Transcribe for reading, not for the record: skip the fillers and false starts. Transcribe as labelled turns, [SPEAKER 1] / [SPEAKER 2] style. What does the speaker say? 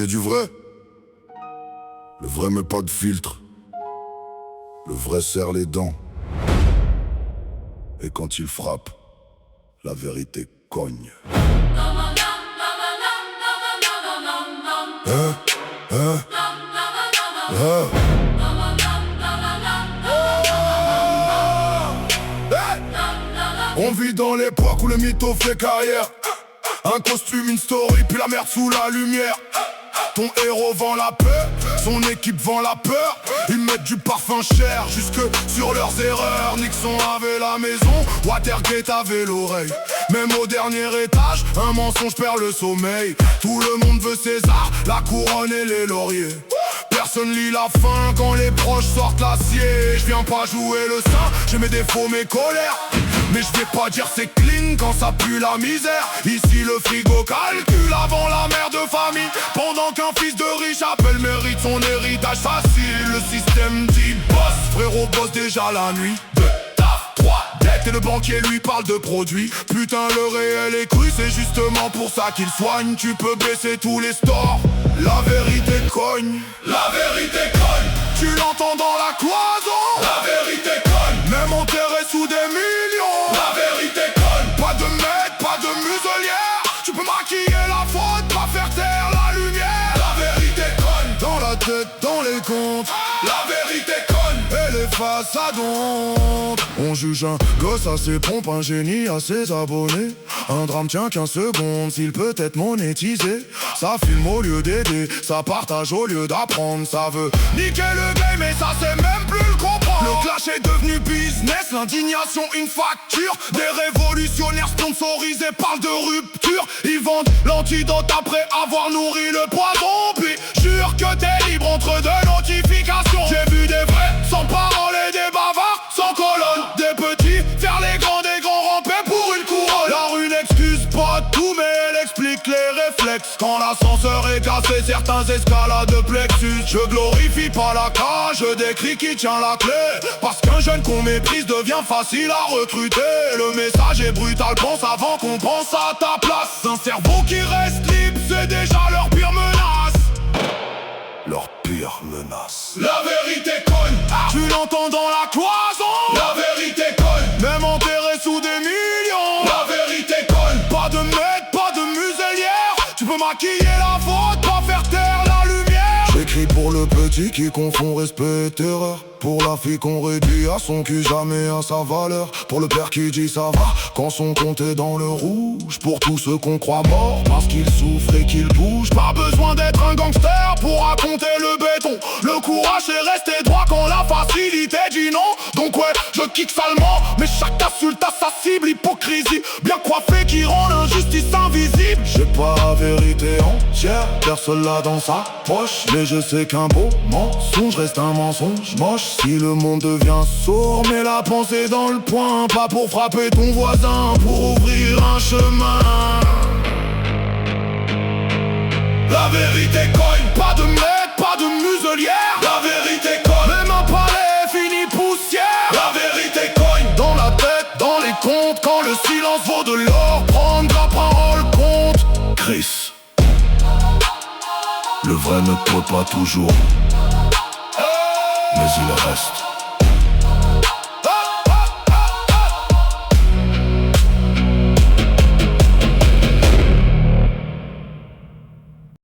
[SPEAKER 1] crier du vrai. Le vrai met pas de filtre. Le vrai serre les dents. Et quand il frappe, la vérité cogne. On vit dans l'époque où le mytho fait carrière. Un costume, une story, puis la merde sous la lumière. Ton héros vend la peur, son équipe vend la peur. Ils mettent du parfum cher jusque sur leurs erreurs. Nixon avait la maison, Watergate avait l'oreille. Même au dernier étage, un mensonge perd le sommeil. Tout le monde veut César, la couronne et les lauriers. Personne lit la fin quand les proches sortent l'acier. Je viens pas jouer le saint, j'ai mes défauts, mes colères. Mais je vais pas dire c'est clean quand ça pue la misère. Ici le frigo calcule avant la mère de famille. Pendant qu'un fils de riche appelle mérite son héritage facile. Le système dit boss, frérot bosse déjà la nuit. 2 taf, 3 dettes et le banquier lui parle de produits. Putain le réel est cru, c'est justement pour ça qu'il soigne. Tu peux baisser tous les stores, la vérité cogne. La vérité cogne. Tu l'entends dans la cloison. La vérité cogne. Même enterré sous des millions. La vérité cogne. Pas de maître, pas de muselière. Tu peux maquiller la faute, pas faire taire la lumière. La vérité cogne. Dans la tête, dans les comptes. La vérité cogne. Et les façades honte. On juge un gosse à ses pompes, un génie à ses abonnés. Un drame tient 15 secondes, s'il peut être monétisé. Ça filme au lieu d'aider, ça partage au lieu d'apprendre. Ça veut niquer le game et ça c'est même plus le comprendre. Le clash est devenu business, l'indignation une facture. Des révolutionnaires sponsorisés parlent de rupture. Ils vendent l'antidote après avoir nourri le poison. Puis jure que t'es libre entre deux notifications. J'ai vu des vrais sans parole et des bavards sans colonne. Des petits faire les grands, des grands ramper pour une couronne. La rue n'excuse pas tout mais elle explique les réflexes. Quand l'ascenseur est cassé, certains escaladent de plexus. Je glorifie pas la cage, je décris qui tient la clé. Parce qu'un jeune qu'on méprise devient facile à recruter. Le message est brutal, pense avant qu'on pense à ta place. Un cerveau qui reste libre, c'est déjà leur pire menace. Leur pire menace. La vérité cogne. Tu l'entends dans la cloison. La vérité cogne. Même enterré sous des millions. La vérité cogne. Pas de maître, pas de muselière. Tu peux maquiller la faute, pas faire taire la lumière. J'écris pour le petit qui confond respect et terreur. Pour la fille qu'on réduit à son cul, jamais à sa valeur. Pour le père qui dit ça va quand son compte est dans le rouge. Pour tous ceux qu'on croit morts parce qu'ils souffrent et qu'ils bougent. Pas besoin d'être un gangster pour raconter le béton. Le courage est resté droit quand la facilité dit non. Donc ouais, je kick salement, mais chaque insulte a sa cible. Hypocrisie bien coiffée qui rend l'injustice invisible. J'ai pas la vérité entière, personne l'a dans sa poche. Mais je sais qu'un beau mensonge reste un mensonge moche. Si le monde devient sourd, mets la pensée dans le poing. Pas pour frapper ton voisin, pour ouvrir un chemin. La vérité cogne. Pas de maître, pas de muselière. La vérité cogne. Même un palais finit poussière. La vérité cogne. Dans la tête, dans les comptes. Quand le silence vaut de l'or, prendre la parole compte. Chris. Le vrai ne peut pas toujours, mais il reste.